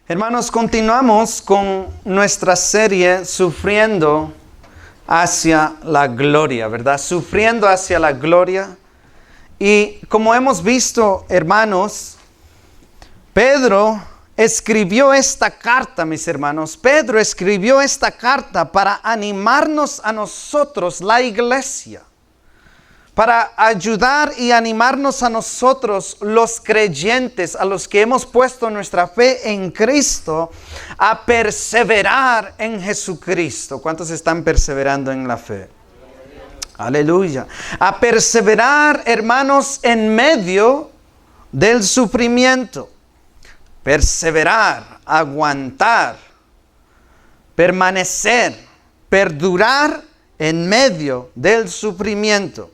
Hermanos, continuamos con nuestra serie Sufriendo hacia la Gloria, ¿verdad? Sufriendo hacia la Gloria. Y como hemos visto, hermanos, Pedro escribió esta carta, mis hermanos. Pedro escribió esta carta para animarnos a nosotros, la iglesia. Para ayudar y animarnos a nosotros, los creyentes, a los que hemos puesto nuestra fe en Cristo, a perseverar en Jesucristo. ¿Cuántos están perseverando en la fe? Aleluya. A perseverar, hermanos, en medio del sufrimiento. Perseverar, aguantar, permanecer, perdurar en medio del sufrimiento.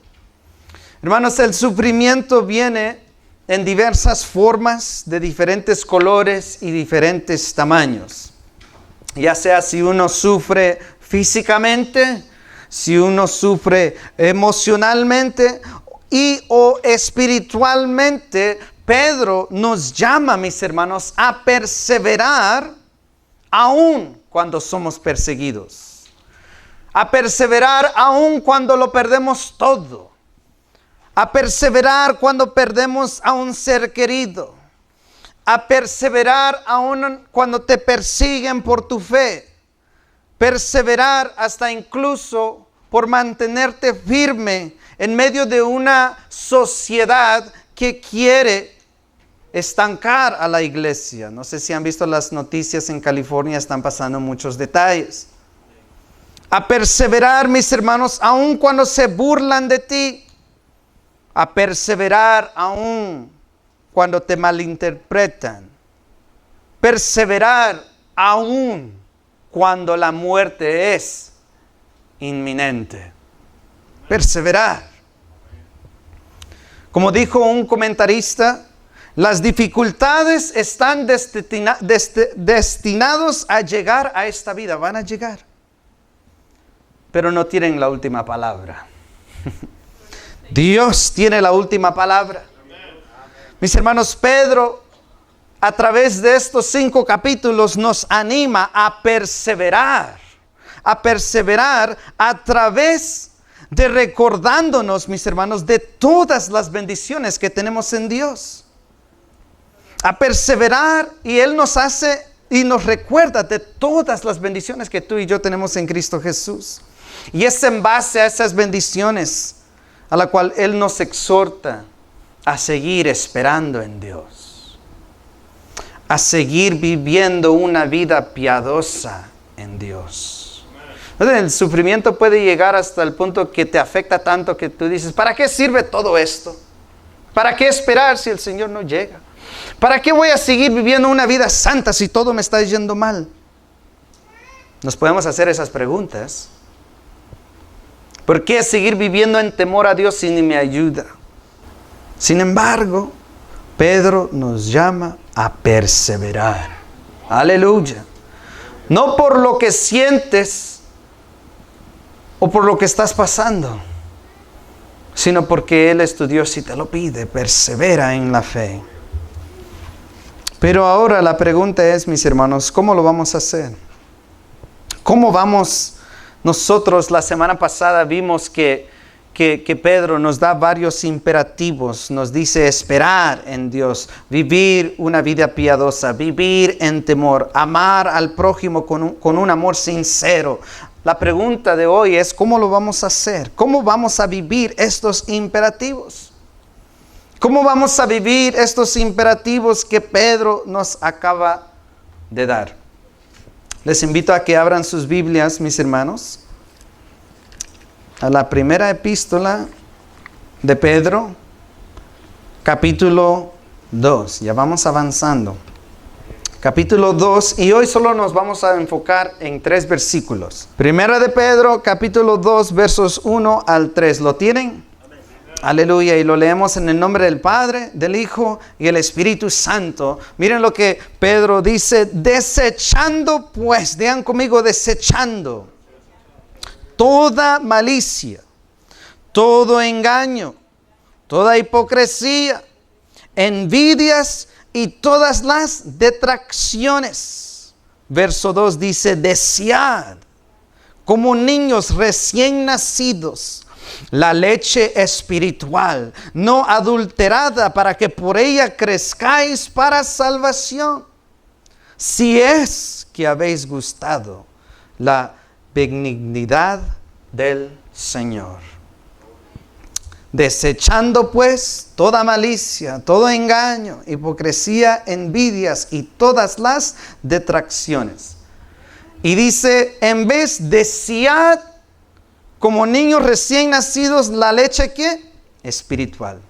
Hermanos, el sufrimiento viene en diversas formas, de diferentes colores y diferentes tamaños. Ya sea si uno sufre físicamente, si uno sufre emocionalmente o espiritualmente, Pedro nos llama, mis hermanos, a perseverar aun cuando somos perseguidos. A perseverar aun cuando lo perdemos todo. A perseverar cuando perdemos a un ser querido. A perseverar aún cuando te persiguen por tu fe. Perseverar hasta incluso por mantenerte firme en medio de una sociedad que quiere estancar a la iglesia. No sé si han visto las noticias en California, están pasando muchos detalles. A perseverar, mis hermanos, aun cuando se burlan de ti. A perseverar aún cuando te malinterpretan. Perseverar aún cuando la muerte es inminente. Perseverar. Como dijo un comentarista, las dificultades están destinados a llegar a esta vida. Van a llegar. Pero no tienen la última palabra. Dios tiene la última palabra. Mis hermanos, Pedro, a través de estos 5 capítulos, nos anima a perseverar a través de recordándonos, mis hermanos, de todas las bendiciones que tenemos en Dios. A perseverar, y Él nos hace y nos recuerda de todas las bendiciones que tú y yo tenemos en Cristo Jesús. Y es en base a esas bendiciones a la cual Él nos exhorta a seguir esperando en Dios, a seguir viviendo una vida piadosa en Dios. El sufrimiento puede llegar hasta el punto que te afecta tanto que tú dices, ¿para qué sirve todo esto? ¿Para qué esperar si el Señor no llega? ¿Para qué voy a seguir viviendo una vida santa si todo me está yendo mal? Nos podemos hacer esas preguntas. ¿Por qué seguir viviendo en temor a Dios si ni me ayuda? Sin embargo, Pedro nos llama a perseverar. Aleluya. No por lo que sientes o por lo que estás pasando, sino porque Él es tu Dios y te lo pide. Persevera en la fe. Pero ahora la pregunta es, mis hermanos, ¿cómo lo vamos a hacer? ¿Cómo vamos? Nosotros la semana pasada vimos que Pedro nos da varios imperativos. Nos dice esperar en Dios, vivir una vida piadosa, vivir en temor, amar al prójimo con un amor sincero. La pregunta de hoy es, ¿cómo lo vamos a hacer? ¿Cómo vamos a vivir estos imperativos? ¿Cómo vamos a vivir estos imperativos que Pedro nos acaba de dar? Les invito a que abran sus Biblias, mis hermanos, a la primera epístola de Pedro, capítulo 2. Ya vamos avanzando. Capítulo 2, y hoy solo nos vamos a enfocar en 3 versículos. Primera de Pedro, capítulo 2, versos 1 al 3. ¿Lo tienen? Aleluya, y lo leemos en el nombre del Padre, del Hijo y el Espíritu Santo. Miren lo que Pedro dice: desechando pues, digan conmigo, desechando toda malicia, todo engaño, toda hipocresía, envidias y todas las detracciones. Verso 2 dice, desead como niños recién nacidos la leche espiritual, no adulterada, para que por ella crezcáis para salvación, si es que habéis gustado la benignidad del Señor. Desechando pues toda malicia, todo engaño, hipocresía, envidias y todas las detracciones. Y dice, en vez desead como niños recién nacidos la leche ¿qué? Espiritual.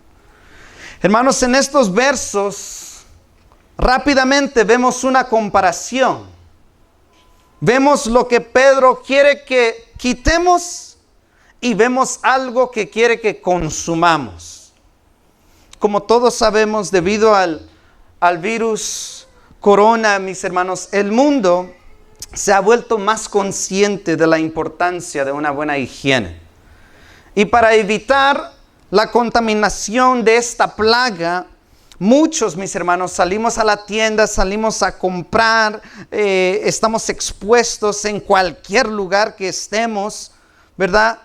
Hermanos, en estos versos rápidamente vemos una comparación. Vemos lo que Pedro quiere que quitemos y vemos algo que quiere que consumamos. Como todos sabemos, debido al virus corona, mis hermanos, el mundo se ha vuelto más consciente de la importancia de una buena higiene. Y para evitar la contaminación de esta plaga, muchos, mis hermanos, salimos a la tienda, salimos a comprar, estamos expuestos en cualquier lugar que estemos, ¿verdad?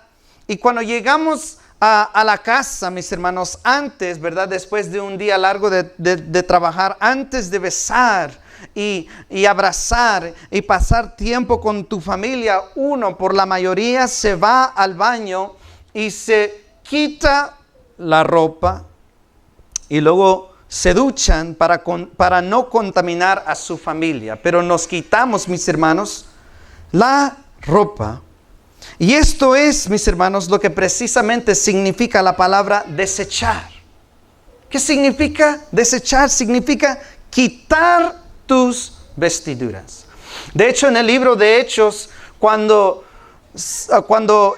Y cuando llegamos a la casa, mis hermanos, antes, ¿verdad? Después de un día largo de trabajar, antes de besar y abrazar y pasar tiempo con tu familia, uno por la mayoría se va al baño y se quita la ropa y luego se duchan para no contaminar a su familia. Pero nos quitamos, mis hermanos, la ropa. Y esto es, mis hermanos, lo que precisamente significa la palabra desechar. ¿Qué significa desechar? Significa quitar tus vestiduras. De hecho, en el libro de Hechos, cuando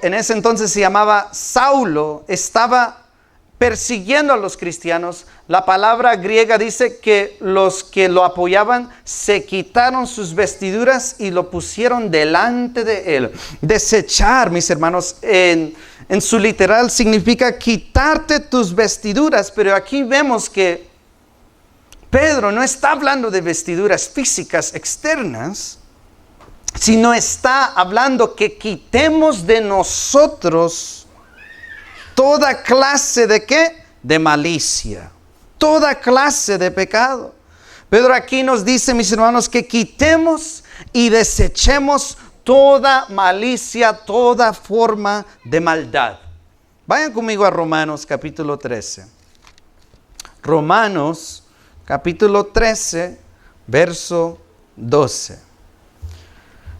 en ese entonces se llamaba Saulo, estaba persiguiendo a los cristianos, la palabra griega dice que los que lo apoyaban se quitaron sus vestiduras y lo pusieron delante de él. Desechar, mis hermanos, en su literal significa quitarte tus vestiduras, pero aquí vemos que Pedro no está hablando de vestiduras físicas externas, sino está hablando que quitemos de nosotros toda clase de ¿qué? De malicia, toda clase de pecado. Pedro aquí nos dice, mis hermanos, que quitemos y desechemos toda malicia, toda forma de maldad. Vayan conmigo a Romanos capítulo 13. Romanos capítulo 13, verso 12.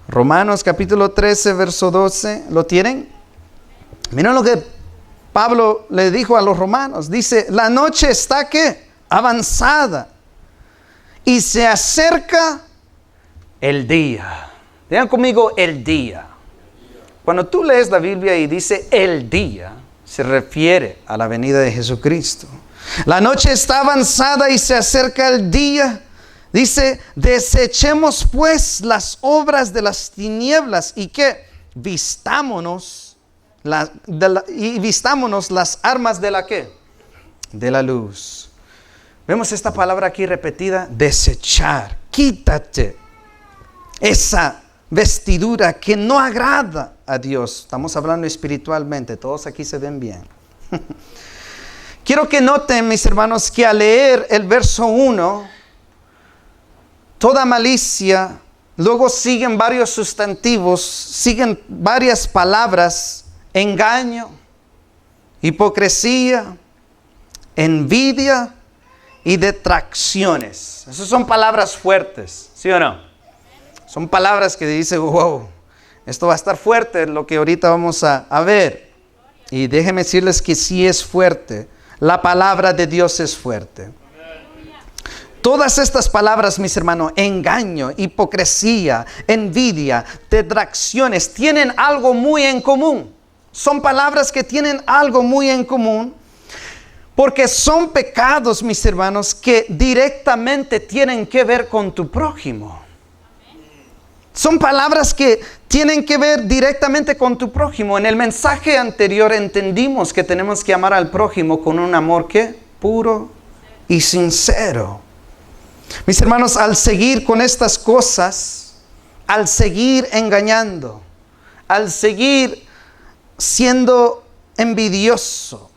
Romanos capítulo 13, verso 12. ¿Lo tienen? Miren lo que Pablo le dijo a los romanos. Dice, la noche está ¿qué? Avanzada y se acerca el día. Digan conmigo, el día. Cuando tú lees la Biblia y dice el día, se refiere a la venida de Jesucristo. La noche está avanzada y se acerca el día. Dice, desechemos pues las obras de las tinieblas y que vistámonos las armas de la ¿qué? De la luz. Vemos esta palabra aquí repetida, desechar. Quítate esa vestidura que no agrada a Dios. Estamos hablando espiritualmente, todos aquí se ven bien. Quiero que noten, mis hermanos, que al leer el verso 1, toda malicia, luego siguen varios sustantivos, siguen varias palabras: engaño, hipocresía, envidia y detracciones. Esas son palabras fuertes, ¿sí o no? Son palabras que dicen, wow, esto va a estar fuerte, lo que ahorita vamos a ver. Y déjenme decirles que sí es fuerte. La palabra de Dios es fuerte. Todas estas palabras, mis hermanos, engaño, hipocresía, envidia, detracciones, tienen algo muy en común. Son palabras que tienen algo muy en común, porque son pecados, mis hermanos, que directamente tienen que ver con tu prójimo. Son palabras que tienen que ver directamente con tu prójimo. En el mensaje anterior entendimos que tenemos que amar al prójimo con un amor ¿qué? Puro y sincero. Mis hermanos, al seguir con estas cosas, al seguir engañando, al seguir siendo envidioso,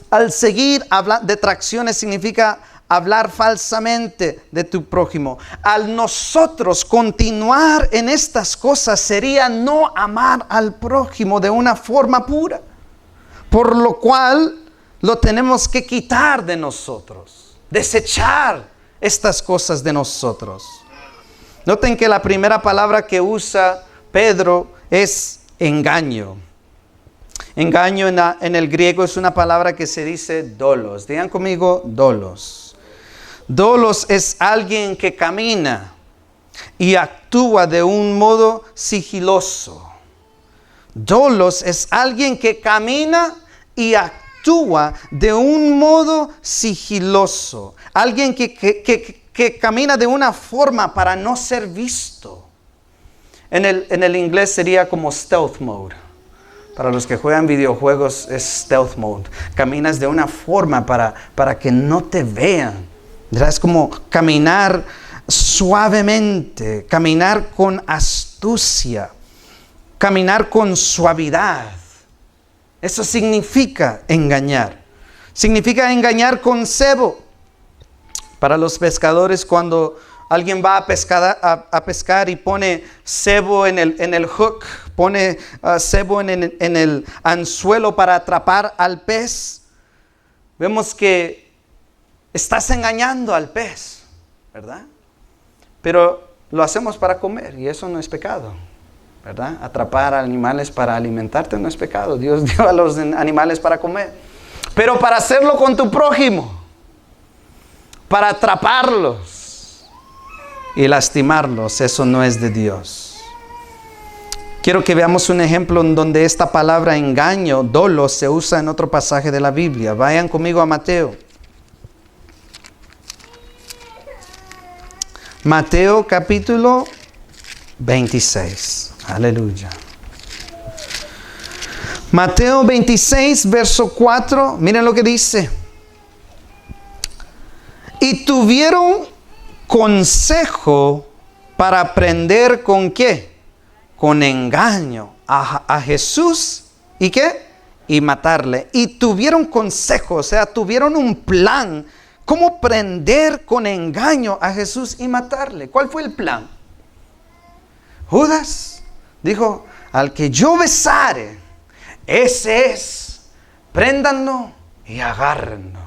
al seguir hablando, detracciones significa hablar falsamente de tu prójimo. Al nosotros continuar en estas cosas sería no amar al prójimo de una forma pura. Por lo cual lo tenemos que quitar de nosotros, desechar estas cosas de nosotros. Noten que la primera palabra que usa Pedro es engaño. Engaño en el griego es una palabra que se dice dolos. Digan conmigo, dolos. Dolos es alguien que camina y actúa de un modo sigiloso. Dolos es alguien que camina y actúa de un modo sigiloso. Alguien que camina de una forma para no ser visto. En el inglés sería como stealth mode. Para los que juegan videojuegos es stealth mode. Caminas de una forma para que no te vean. Es como caminar suavemente, caminar con astucia, caminar con suavidad. Eso significa engañar. Significa engañar con cebo. Para los pescadores, cuando alguien va a pescar y pone cebo en el hook, pone cebo en el anzuelo para atrapar al pez, vemos que estás engañando al pez, ¿verdad? Pero lo hacemos para comer y eso no es pecado, ¿verdad? Atrapar animales para alimentarte no es pecado. Dios dio a los animales para comer. Pero para hacerlo con tu prójimo, para atraparlos y lastimarlos, eso no es de Dios. Quiero que veamos un ejemplo en donde esta palabra engaño, dolo, se usa en otro pasaje de la Biblia. Vayan conmigo a Mateo. Mateo capítulo 26. Aleluya. Mateo 26, verso 4. Miren lo que dice. Y tuvieron consejo para aprender ¿con qué? Con engaño a Jesús. ¿Y qué? Y matarle. Y tuvieron consejo, o sea, tuvieron un plan. ¿Cómo prender con engaño a Jesús y matarle? ¿Cuál fue el plan? Judas dijo, al que yo besare, ese es, préndanlo y agárrenlo.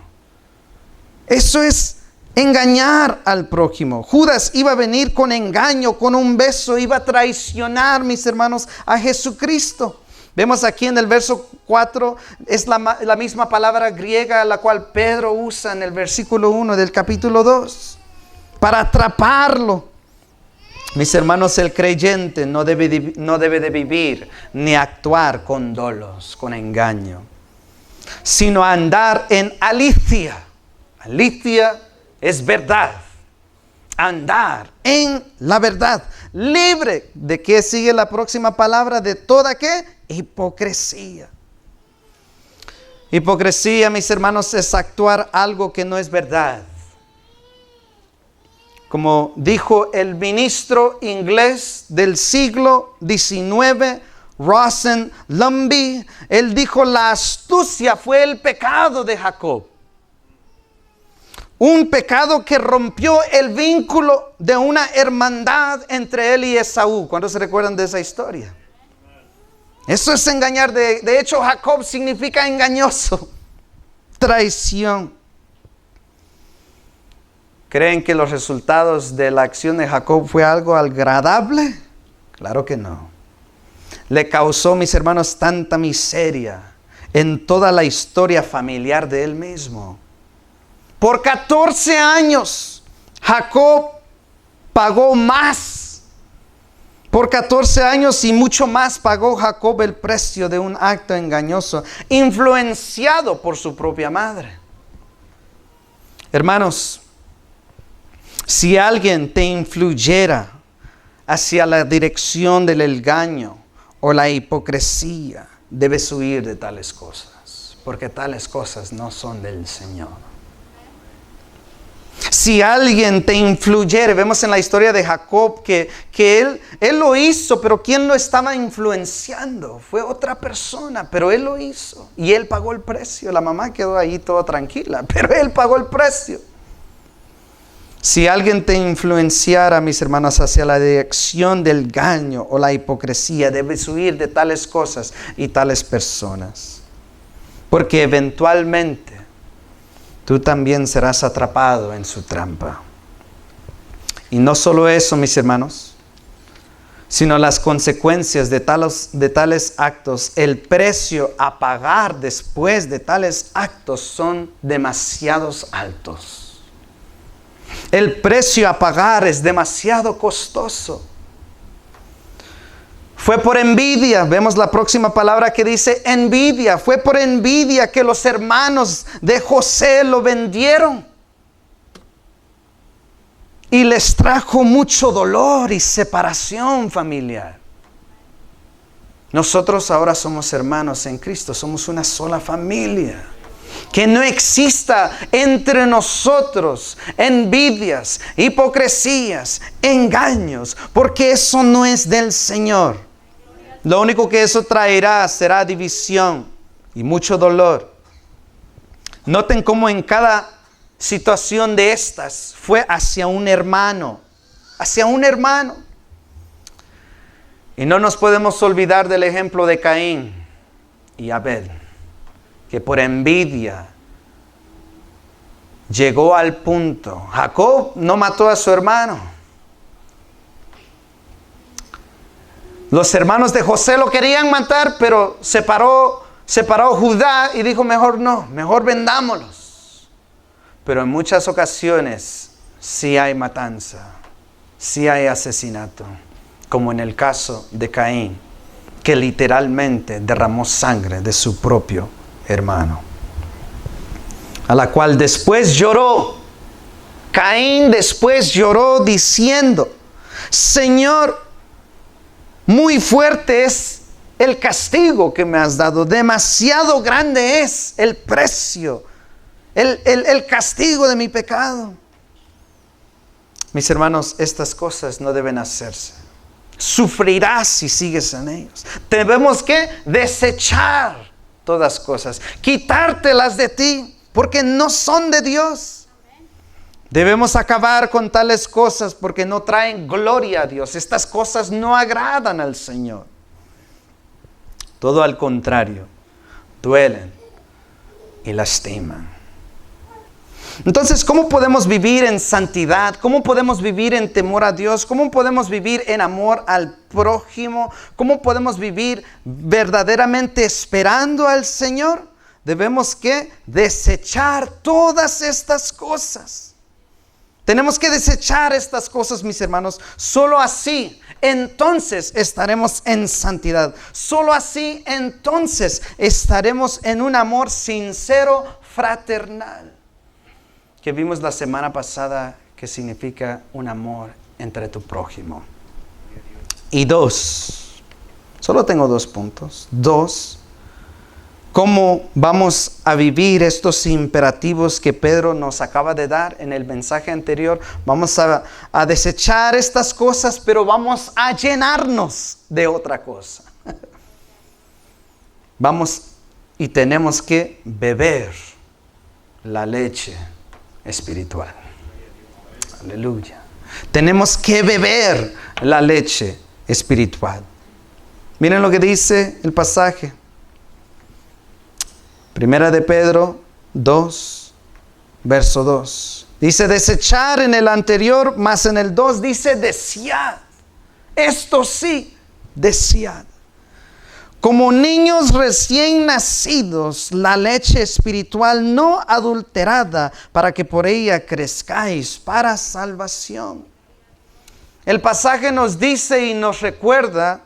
Eso es engañar al prójimo. Judas iba a venir con engaño, con un beso, iba a traicionar, mis hermanos, a Jesucristo. Vemos aquí en el verso 4, es la misma palabra griega la cual Pedro usa en el versículo 1 del capítulo 2. Para atraparlo. Mis hermanos, el creyente no debe de vivir ni actuar con dolos, con engaño, sino andar en alicia. Alicia es verdad. Andar en la verdad. Libre de que sigue la próxima palabra, de toda ¿qué? Hipocresía. Hipocresía, mis hermanos, es actuar algo que no es verdad. Como dijo el ministro inglés del siglo XIX, Rawson Lumby, él dijo, la astucia fue el pecado de Jacob. Un pecado que rompió el vínculo de una hermandad entre él y Esaú. ¿Cuántos se recuerdan de esa historia? Eso es engañar. De hecho, Jacob significa engañoso. Traición. ¿Creen que los resultados de la acción de Jacob fue algo agradable? Claro que no. Le causó, mis hermanos, tanta miseria en toda la historia familiar de él mismo. Por 14 años, Jacob pagó más. Por 14 años y mucho más pagó Jacob el precio de un acto engañoso, influenciado por su propia madre. Hermanos, si alguien te influyera hacia la dirección del engaño o la hipocresía, debes huir de tales cosas, porque tales cosas no son del Señor. Si alguien te influyere, vemos en la historia de Jacob que él lo hizo, pero ¿quién lo estaba influenciando? Fue otra persona, pero él lo hizo y él pagó el precio. La mamá quedó ahí toda tranquila, pero él pagó el precio. Si alguien te influenciara, mis hermanos, hacia la dirección del engaño o la hipocresía, debes huir de tales cosas y tales personas, porque eventualmente tú también serás atrapado en su trampa. Y no solo eso, mis hermanos, sino las consecuencias de tales actos, el precio a pagar después de tales actos son demasiados altos. El precio a pagar es demasiado costoso. Fue por envidia, vemos la próxima palabra que dice envidia. Fue por envidia que los hermanos de José lo vendieron. Y les trajo mucho dolor y separación familiar. Nosotros ahora somos hermanos en Cristo, somos una sola familia. Que no exista entre nosotros envidias, hipocresías, engaños, porque eso no es del Señor. Lo único que eso traerá será división y mucho dolor. Noten cómo en cada situación de estas fue hacia un hermano, hacia un hermano. Y no nos podemos olvidar del ejemplo de Caín y Abel, que por envidia llegó al punto. Jacob no mató a su hermano. Los hermanos de José lo querían matar, pero separó Judá y dijo, mejor no, mejor vendámoslos. Pero en muchas ocasiones sí hay matanza, sí hay asesinato, como en el caso de Caín, que literalmente derramó sangre de su propio hermano, a la cual después lloró. Caín después lloró diciendo, Señor, muy fuerte es el castigo que me has dado, demasiado grande es el precio, el castigo de mi pecado. Mis hermanos, estas cosas no deben hacerse. Sufrirás si sigues en ellos. Debemos que desechar todas cosas, quitártelas de ti, porque no son de Dios. Debemos acabar con tales cosas porque no traen gloria a Dios. Estas cosas no agradan al Señor. Todo al contrario, duelen y lastiman. Entonces, ¿cómo podemos vivir en santidad? ¿Cómo podemos vivir en temor a Dios? ¿Cómo podemos vivir en amor al prójimo? ¿Cómo podemos vivir verdaderamente esperando al Señor? Debemos que desechar todas estas cosas. Tenemos que desechar estas cosas, mis hermanos. Solo así, entonces estaremos en santidad. Solo así, entonces estaremos en un amor sincero, fraternal. Que vimos la semana pasada que significa un amor entre tu prójimo. Y 2, solo tengo 2 puntos. 2, ¿cómo vamos a vivir estos imperativos que Pedro nos acaba de dar en el mensaje anterior? Vamos a desechar estas cosas, pero vamos a llenarnos de otra cosa. Vamos y tenemos que beber la leche espiritual. Aleluya. Tenemos que beber la leche espiritual. Miren lo que dice el pasaje. Primera de Pedro 2, verso 2. Dice desechar en el anterior, más en el 2 dice desead. Esto sí, desead. Como niños recién nacidos, la leche espiritual no adulterada, para que por ella crezcáis para salvación. El pasaje nos dice y nos recuerda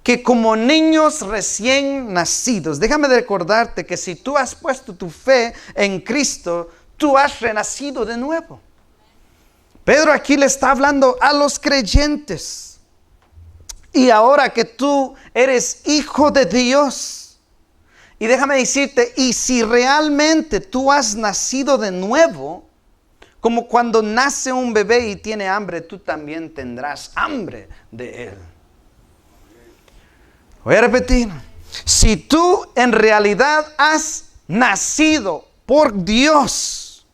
que como niños recién nacidos, déjame recordarte que si tú has puesto tu fe en Cristo, tú has renacido de nuevo. Pedro aquí le está hablando a los creyentes. Y ahora que tú eres hijo de Dios, y déjame decirte, y si realmente tú has nacido de nuevo, como cuando nace un bebé y tiene hambre, tú también tendrás hambre de él. Voy a repetir. Si tú en realidad has nacido por Dios,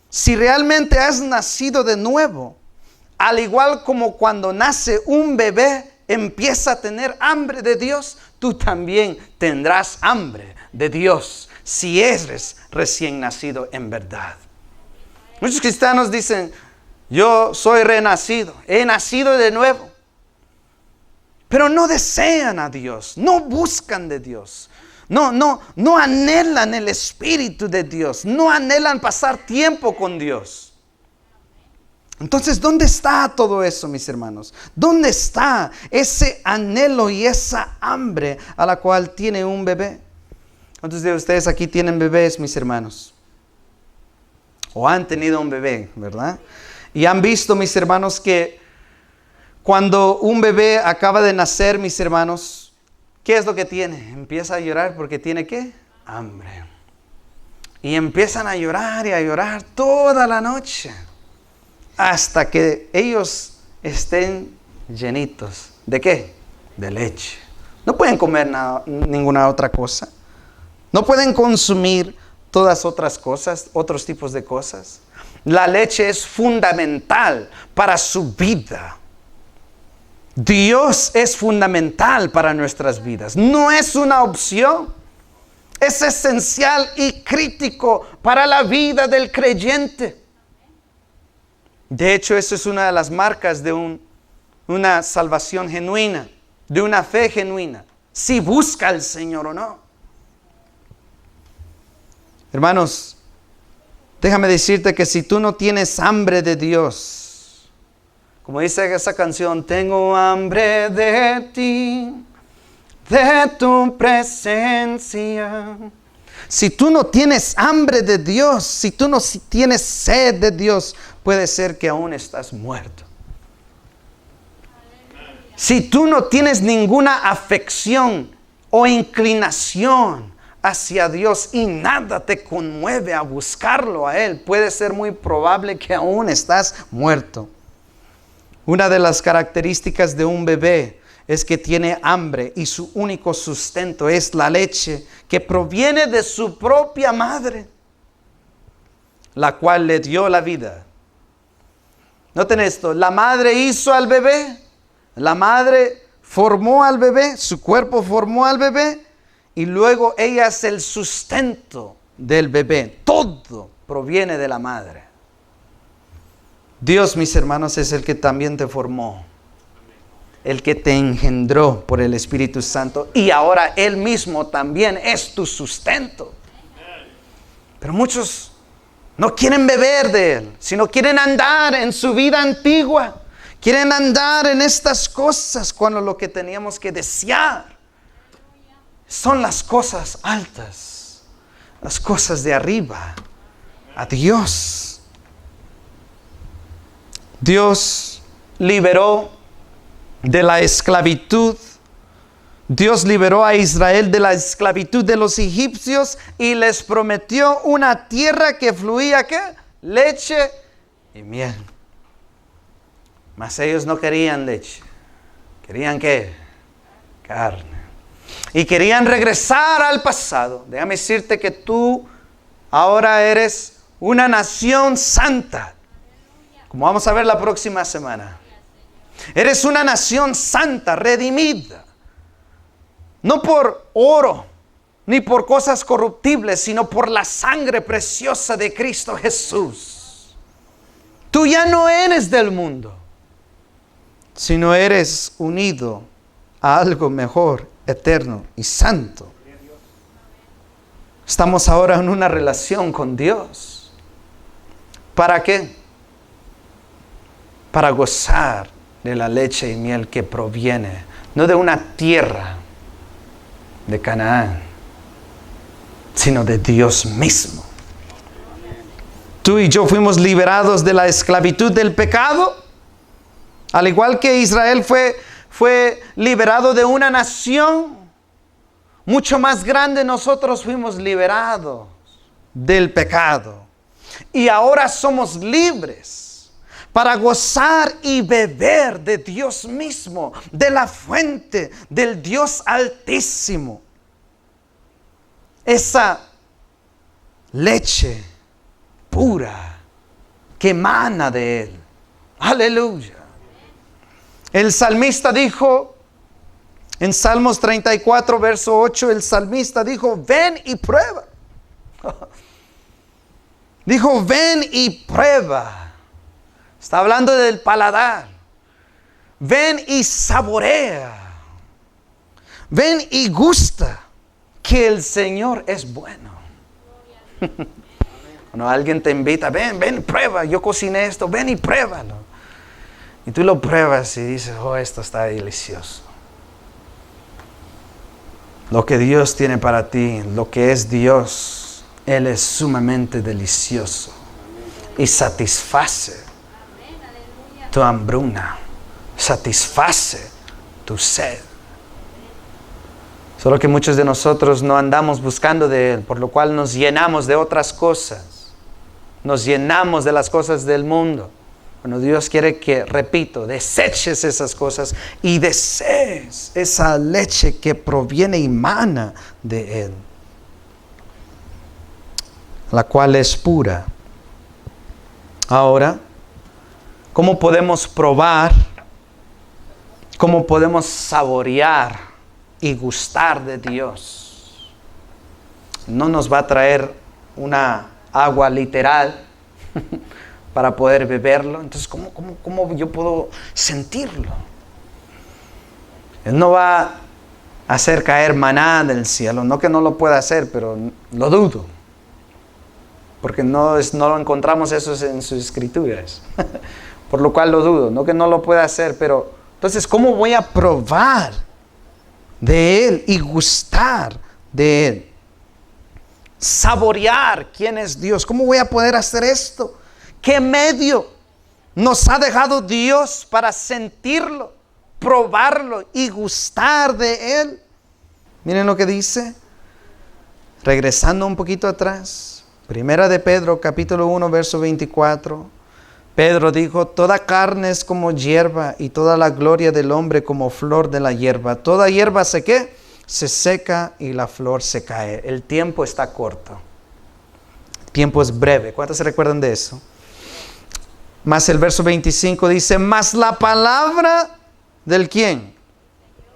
si realmente has nacido de nuevo, al igual como cuando nace un bebé, empieza a tener hambre de Dios, tú también tendrás hambre de Dios si eres recién nacido en verdad. Muchos cristianos dicen, yo soy renacido, he nacido de nuevo. Pero no desean a Dios, no buscan de Dios, no anhelan el Espíritu de Dios, no anhelan pasar tiempo con Dios. Entonces, ¿dónde está todo eso, mis hermanos? ¿Dónde está ese anhelo y esa hambre a la cual tiene un bebé? ¿Cuántos de ustedes aquí tienen bebés, mis hermanos? O han tenido un bebé, ¿verdad? Y han visto, mis hermanos, que cuando un bebé acaba de nacer, mis hermanos, ¿qué es lo que tiene? Empieza a llorar porque tiene ¿qué? Hambre. Y empiezan a llorar y a llorar toda la noche, hasta que ellos estén llenitos. ¿De qué? De leche. No pueden comer ninguna otra cosa. No pueden consumir todas otras cosas, otros tipos de cosas. La leche es fundamental para su vida. Dios es fundamental para nuestras vidas. No es una opción. Es esencial y crítico para la vida del creyente. De hecho, eso es una de las marcas de una salvación genuina, de una fe genuina, si busca al Señor o no. Hermanos, déjame decirte que si tú no tienes hambre de Dios, como dice esa canción, tengo hambre de ti, de tu presencia. Si tú no tienes hambre de Dios, si tú no tienes sed de Dios, puede ser que aún estás muerto. Si tú no tienes ninguna afección o inclinación hacia Dios y nada te conmueve a buscarlo a Él, puede ser muy probable que aún estás muerto. Una de las características de un bebé es que tiene hambre y su único sustento es la leche que proviene de su propia madre, la cual le dio la vida. Noten esto, la madre hizo al bebé, la madre formó al bebé, su cuerpo formó al bebé y luego ella es el sustento del bebé. Todo proviene de la madre. Dios, mis hermanos, es el que también te formó, el que te engendró por el Espíritu Santo y ahora Él mismo también es tu sustento. Pero muchos no quieren beber de Él, sino quieren andar en su vida antigua. Quieren andar en estas cosas cuando lo que teníamos que desear son las cosas altas, las cosas de arriba, a Dios. Dios liberó de la esclavitud. Dios liberó a Israel de la esclavitud de los egipcios y les prometió una tierra que fluía ¿qué? Leche y miel. Mas ellos no querían leche. ¿Querían qué? Carne. Y querían regresar al pasado. Déjame decirte que tú ahora eres una nación santa, como vamos a ver la próxima semana. Eres una nación santa, redimida. No por oro, ni por cosas corruptibles, sino por la sangre preciosa de Cristo Jesús. Tú ya no eres del mundo, sino eres unido a algo mejor, eterno y santo. Estamos ahora en una relación con Dios. ¿Para qué? Para gozar de la leche y miel que proviene, no de una tierra de Canaán, sino de Dios mismo. Tú y yo fuimos liberados de la esclavitud del pecado, al igual que Israel fue liberado de una nación mucho más grande. Nosotros fuimos liberados del pecado. Y ahora somos libres para gozar y beber de Dios mismo, de la fuente del Dios Altísimo. Esa leche pura que emana de Él. Aleluya. El salmista dijo, en Salmos 34, verso 8, el salmista dijo, ven y prueba. Dijo, ven y prueba. Está hablando del paladar. Ven y saborea. Ven y gusta que el Señor es bueno. Cuando alguien te invita, ven, prueba. Yo cociné esto, ven y pruébalo. Y tú lo pruebas y dices, oh, esto está delicioso. Lo que Dios tiene para ti, lo que es Dios, Él es sumamente delicioso. Y satisface tu hambruna, satisface tu sed. Solo que muchos de nosotros no andamos buscando de Él, por lo cual nos llenamos de otras cosas. Nos llenamos de las cosas del mundo. Bueno, Dios quiere que, repito, deseches esas cosas y desees esa leche que proviene y emana de Él, la cual es pura. Ahora, ¿cómo podemos probar? ¿Cómo podemos saborear y gustar de Dios? No nos va a traer una agua literal para poder beberlo. Entonces, ¿cómo yo puedo sentirlo? Él no va a hacer caer maná del cielo. No que no lo pueda hacer, pero lo dudo. Porque no lo encontramos eso en sus escrituras. Por lo cual lo dudo. No que no lo pueda hacer, pero entonces, ¿cómo voy a probar de Él y gustar de Él? Saborear quién es Dios. ¿Cómo voy a poder hacer esto? ¿Qué medio nos ha dejado Dios para sentirlo, probarlo y gustar de Él? Miren lo que dice, regresando un poquito atrás, Primera de Pedro, capítulo 1, verso 24. Pedro dijo, toda carne es como hierba y toda la gloria del hombre como flor de la hierba. Toda hierba ¿qué? Se seca y la flor se cae. El tiempo está corto. El tiempo es breve. ¿Cuántos se recuerdan de eso? Más el verso 25 dice, mas la palabra ¿del quién?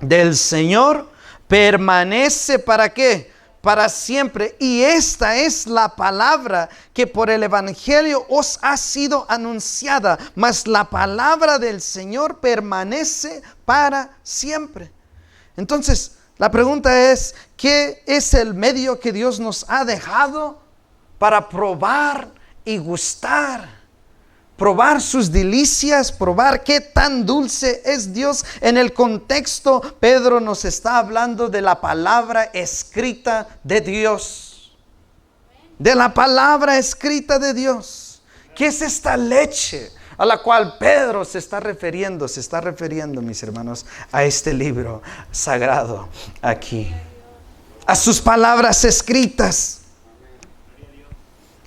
Del Señor permanece ¿para qué? Para siempre. Y esta es la palabra que por el Evangelio os ha sido anunciada. Mas la palabra del Señor permanece para siempre. Entonces, la pregunta es, ¿qué es el medio que Dios nos ha dejado para probar y gustar? Probar sus delicias, probar qué tan dulce es Dios. En el contexto, Pedro nos está hablando de la palabra escrita de Dios. De la palabra escrita de Dios. ¿Qué es esta leche a la cual Pedro se está refiriendo? Se está refiriendo, mis hermanos, a este libro sagrado aquí. A sus palabras escritas.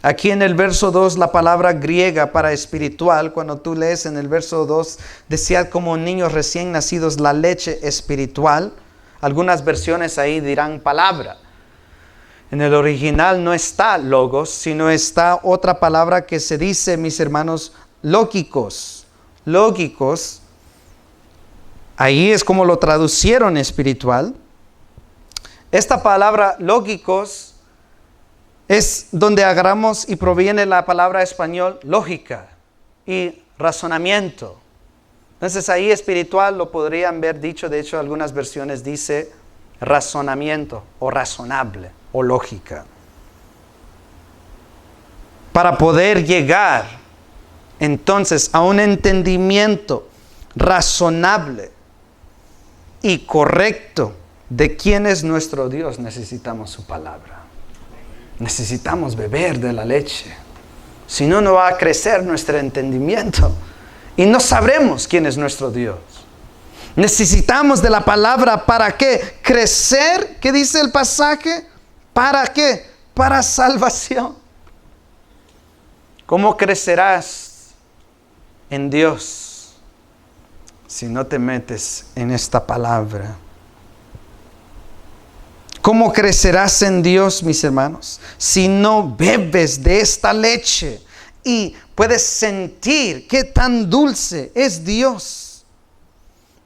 Aquí en el verso 2, la palabra griega para espiritual, cuando tú lees en el verso 2, decía como niños recién nacidos la leche espiritual. Algunas versiones ahí dirán palabra. En el original no está logos, sino está otra palabra que se dice, mis hermanos, lógicos. Lógicos. Ahí es como lo traducieron espiritual. Esta palabra lógicos es donde agarramos y proviene la palabra español lógica y razonamiento. Entonces ahí espiritual lo podrían haber dicho, de hecho algunas versiones dice razonamiento o razonable o lógica. Para poder llegar entonces a un entendimiento razonable y correcto de quién es nuestro Dios, necesitamos su palabra. Necesitamos beber de la leche. Si no, no va a crecer nuestro entendimiento. Y no sabremos quién es nuestro Dios. Necesitamos de la palabra. ¿Para qué? Crecer. ¿Qué dice el pasaje? ¿Para qué? Para salvación. ¿Cómo crecerás en Dios si no te metes en esta palabra? ¿Cómo crecerás en Dios, mis hermanos, si no bebes de esta leche y puedes sentir qué tan dulce es Dios?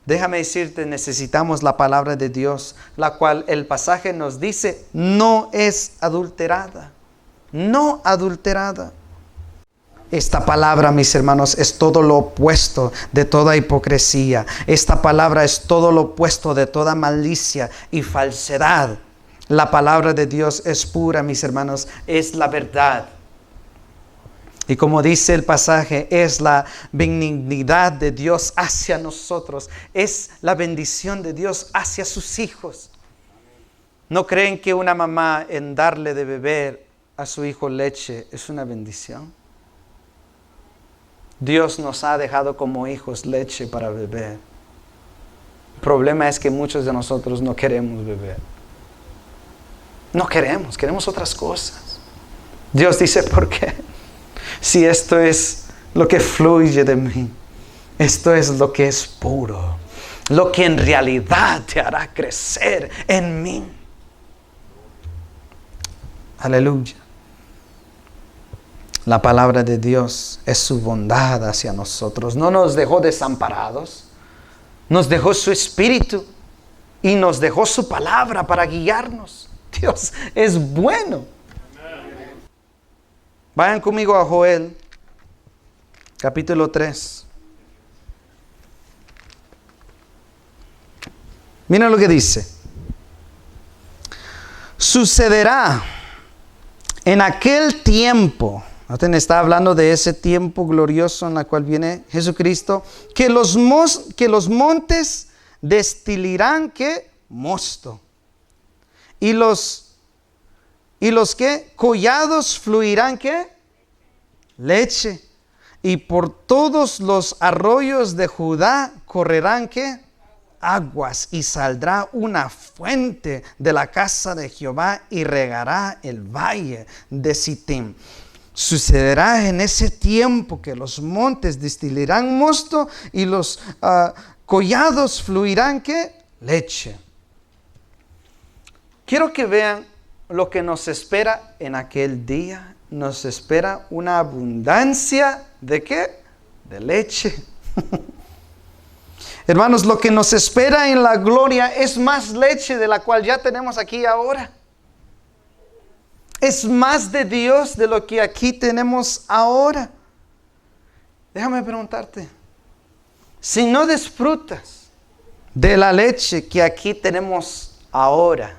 Déjame decirte, necesitamos la palabra de Dios, la cual el pasaje nos dice no es adulterada. No adulterada. Esta palabra, mis hermanos, es todo lo opuesto de toda hipocresía. Esta palabra es todo lo opuesto de toda malicia y falsedad. La palabra de Dios es pura, mis hermanos, es la verdad. Y como dice el pasaje, es la benignidad de Dios hacia nosotros. Es la bendición de Dios hacia sus hijos. ¿No creen que una mamá en darle de beber a su hijo leche es una bendición? Dios nos ha dejado como hijos leche para beber. El problema es que muchos de nosotros no queremos beber. No queremos otras cosas. Dios dice, ¿por qué? Si esto es lo que fluye de mí, esto es lo que es puro, lo que en realidad te hará crecer en mí. Aleluya. La palabra de Dios es su bondad hacia nosotros. No nos dejó desamparados. Nos dejó su Espíritu y nos dejó su palabra para guiarnos. Dios es bueno. Vayan conmigo a Joel, capítulo 3. Miren lo que dice. Sucederá en aquel tiempo, está hablando de ese tiempo glorioso en el cual viene Jesucristo, que los montes destilarán ¿qué? Mosto. Y los ¿qué? Collados fluirán ¿qué? Leche. Y por todos los arroyos de Judá correrán ¿qué? Aguas. Y saldrá una fuente de la casa de Jehová y regará el valle de Sittim. Sucederá en ese tiempo que los montes destilarán mosto y los collados fluirán ¿qué? Leche. Quiero que vean lo que nos espera en aquel día. Nos espera una abundancia ¿de qué? De leche. Hermanos, lo que nos espera en la gloria es más leche de la cual ya tenemos aquí ahora. Es más de Dios de lo que aquí tenemos ahora. Déjame preguntarte, si no disfrutas de la leche que aquí tenemos ahora,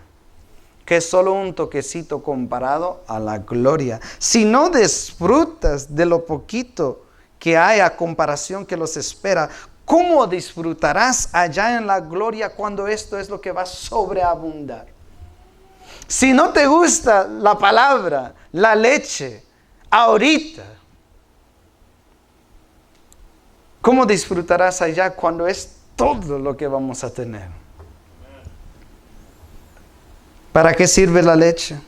que es solo un toquecito comparado a la gloria, si no disfrutas de lo poquito que hay a comparación que los espera, ¿cómo disfrutarás allá en la gloria cuando esto es lo que va a sobreabundar? Si no te gusta la palabra, la leche, ahorita, ¿cómo disfrutarás allá cuando es todo lo que vamos a tener? ¿Para qué sirve la leche?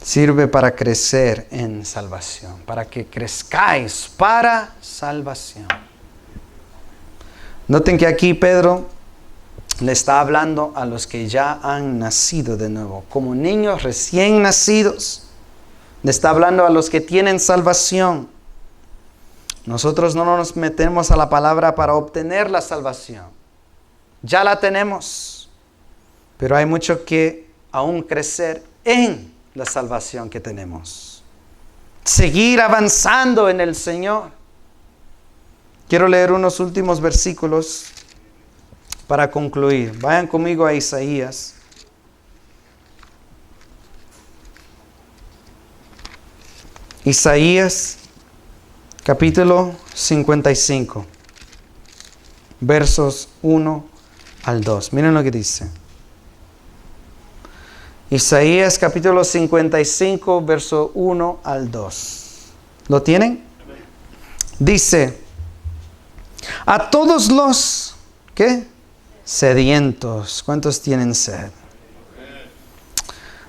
Sirve para crecer en salvación, para que crezcáis para salvación. Noten que aquí Pedro le está hablando a los que ya han nacido de nuevo, como niños recién nacidos. Le está hablando a los que tienen salvación. Nosotros no nos metemos a la palabra para obtener la salvación. Ya la tenemos. Pero hay mucho que aún crecer en la salvación que tenemos. Seguir avanzando en el Señor. Quiero leer unos últimos versículos para concluir. Vayan conmigo a Isaías. Isaías, capítulo 55, versos 1 al 2. Miren lo que dice. Isaías, capítulo 55, verso 1 al 2. ¿Lo tienen? Dice: a todos los, ¿qué? Sedientos. ¿Cuántos tienen sed?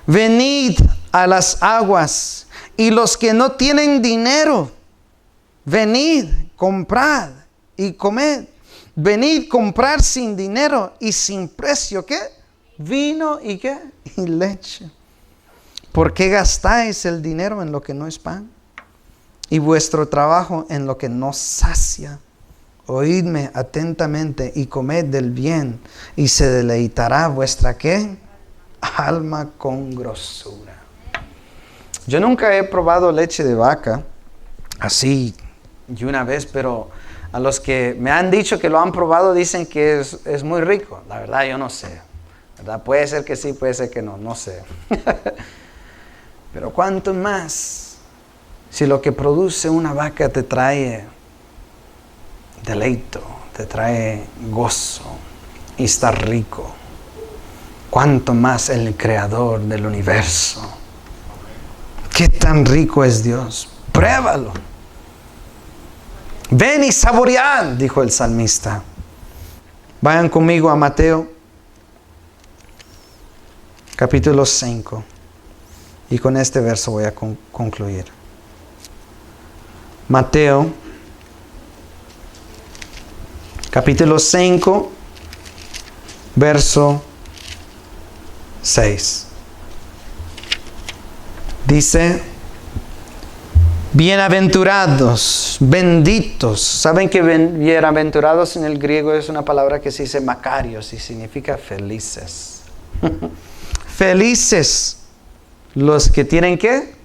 Venid a las aguas, Y los que no tienen dinero, venid, comprad y comed. Venid, comprar sin dinero y sin precio, ¿qué? Vino y ¿qué? Y leche. ¿Por qué gastáis el dinero en lo que no es pan? Y vuestro trabajo en lo que no sacia. Oídme atentamente y comed del bien, y se deleitará vuestra ¿qué? Alma con grosura. Yo nunca he probado leche de vaca así y una vez, pero a los que me han dicho que lo han probado dicen que es muy rico. La verdad yo no sé, ¿verdad? Puede ser que sí, puede ser que no, no sé. Pero cuánto más si lo que produce una vaca te trae deleito, te trae gozo y está rico. Cuánto más el creador del universo. Qué tan rico es Dios. Pruébalo. Ven y saboread, dijo el salmista. Vayan conmigo a Mateo, capítulo 5. Y con este verso voy a concluir. Mateo, capítulo 5, verso 6. Dice: bienaventurados, benditos. ¿Saben que bienaventurados en el griego es una palabra que se dice makarios y significa felices? Felices los que tienen ¿qué?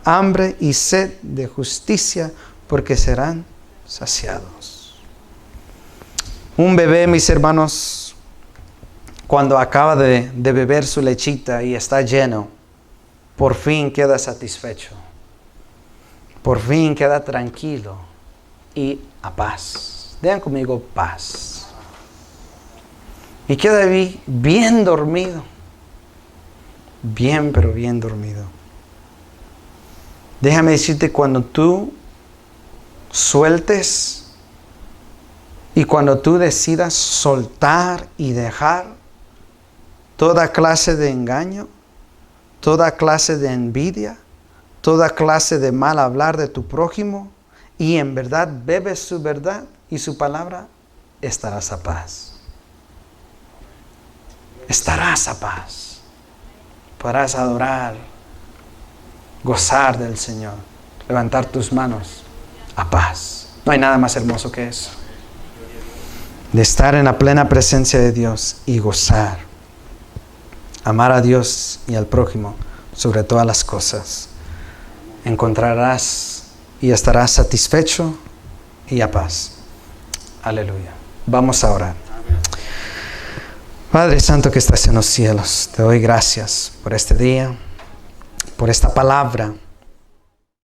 Hambre y sed de justicia, porque serán saciados. Un bebé, mis hermanos, cuando acaba de beber su lechita y está lleno, por fin queda satisfecho. Por fin queda tranquilo y a paz. Digan conmigo, paz. Y queda bien dormido. Bien, pero bien dormido. Déjame decirte, cuando tú sueltes y cuando tú decidas soltar y dejar toda clase de engaño, toda clase de envidia, toda clase de mal hablar de tu prójimo, y en verdad bebes su verdad y su palabra, estarás a paz. Estarás a paz. Podrás adorar, gozar del Señor, levantar tus manos a paz. No hay nada más hermoso que eso. De estar en la plena presencia de Dios y gozar. Amar a Dios y al prójimo sobre todas las cosas. Encontrarás y estarás satisfecho y a paz. Aleluya. Vamos a orar. Padre Santo que estás en los cielos, te doy gracias por este día, por esta palabra